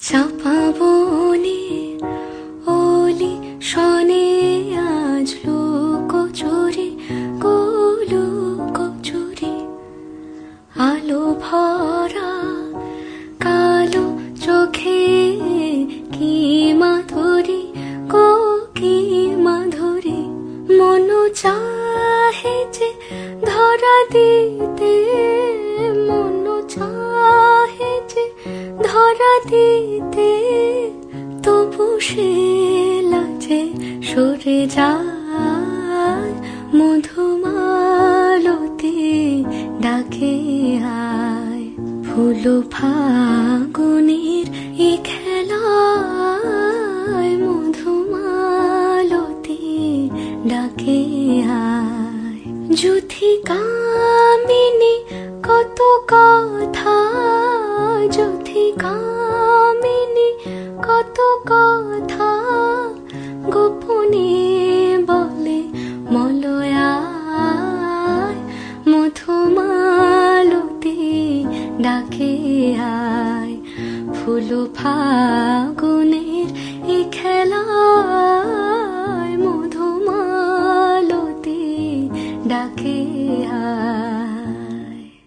চাপা বনে অলি শনে আজ লুকোচুরি লুকোচুরি আলো ভরা কালো চোখে কি মাধুরী গো কি মাধুরী মন চাহে যে ধরা দিতে মন চাহে যে ধরা দিতে তবু সে লাজে সরে যায় মধুমালতি ডাকে আয় ফুল ফাগুনের এ খেলায় মধুমালতি ডাকে আয় যুথি কামিনী কত কথা যুথি কামিনী কত কথা গোপনে বলে মলয়ায় মধুমালতি ডাকে আয় ফুল ফাগুনের এ খেলা